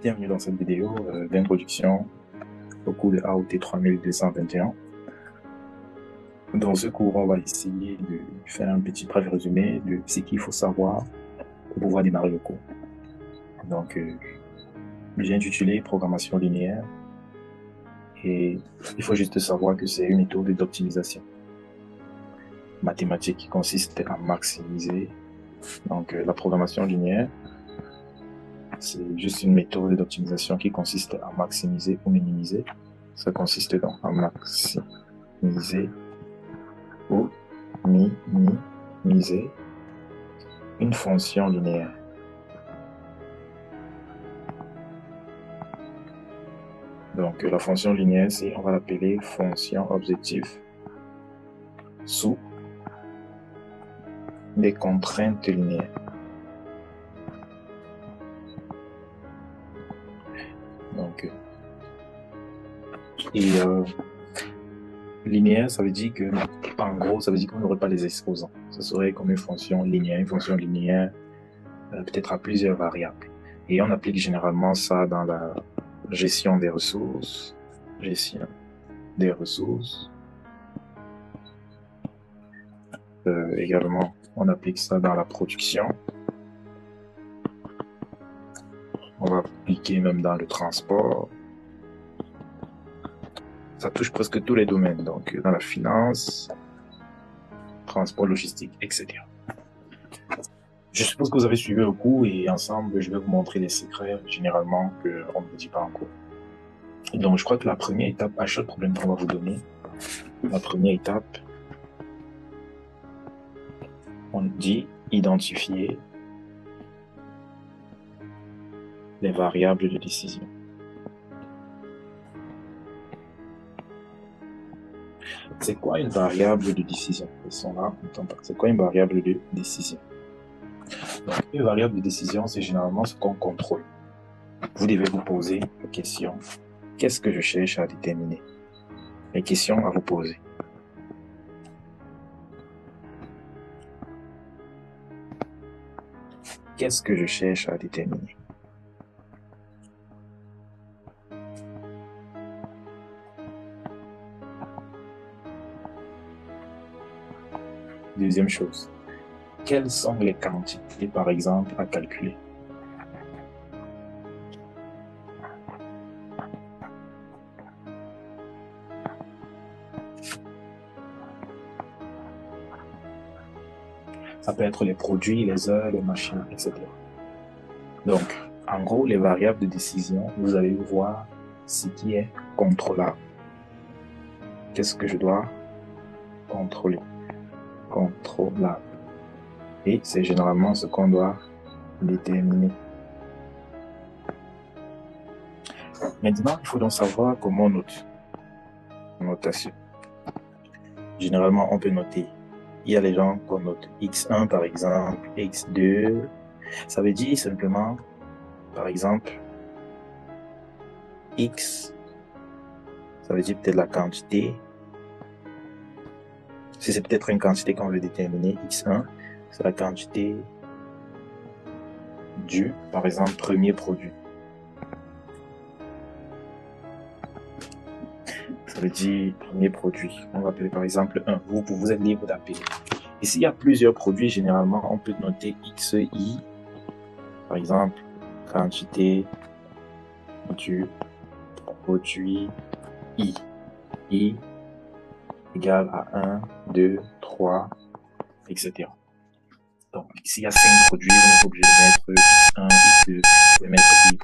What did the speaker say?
Bienvenue dans cette vidéo d'introduction au cours de AOT 3221. Dans ce cours, on va essayer de faire un petit bref résumé de ce qu'il faut savoir pour pouvoir démarrer le cours. Donc, j'ai intitulé Programmation linéaire et il faut juste savoir que c'est une méthode d'optimisation mathématique qui consiste à maximiser. Donc, la programmation linéaire, c'est juste une méthode d'optimisation qui consiste à maximiser ou minimiser. Ça consiste donc à maximiser ou minimiser une fonction linéaire. Donc, la fonction linéaire, on va l'appeler fonction objectif sous des contraintes linéaires. Donc, linéaire, ça veut dire que, en gros, ça veut dire qu'on n'aurait pas les exposants. Ce serait comme une fonction linéaire, peut-être à plusieurs variables. Et on applique généralement ça dans la gestion des ressources. Également, on applique ça dans la production. On va appliquer même dans le transport. Ça touche presque tous les domaines, donc dans la finance, transport, logistique, etc. Je suppose que vous avez suivi le cours et ensemble, je vais vous montrer les secrets généralement qu'on ne vous dit pas en cours. Donc, je crois que la première étape, à chaque problème qu'on va vous donner, la première étape, on dit identifier les variables de décision. C'est quoi une variable de décision? C'est quoi une variable de décision? Donc, une variable de décision, c'est généralement ce qu'on contrôle. Vous devez vous poser la question, qu'est-ce que je cherche à déterminer? Les questions à vous poser. Qu'est-ce que je cherche à déterminer? Deuxième chose, quelles sont les quantités, par exemple, à calculer? Ça peut être les produits, les heures, les machines, etc. Donc, en gros, les variables de décision, vous allez voir ce qui est contrôlable. Qu'est-ce que je dois contrôler? Contrôlable. Et c'est généralement ce qu'on doit déterminer. Maintenant, il faut donc savoir comment on note. Notation. Généralement, on peut noter. Il y a les gens qu'on note X1 par exemple, X2. Ça veut dire simplement, par exemple, X, ça veut dire peut-être la quantité. Si c'est peut-être une quantité qu'on veut déterminer, X1, c'est la quantité du, par exemple, premier produit. Ça veut dire premier produit. On va appeler par exemple 1. Vous êtes libre d'appeler. Et s'il y a plusieurs produits, généralement, on peut noter XI, par exemple, quantité du produit I. I égale à 1, 2, 3, etc. Donc, s'il y a 5 produits, vous n'êtes pas obligé de mettre X1, X2, vous pouvez mettre I,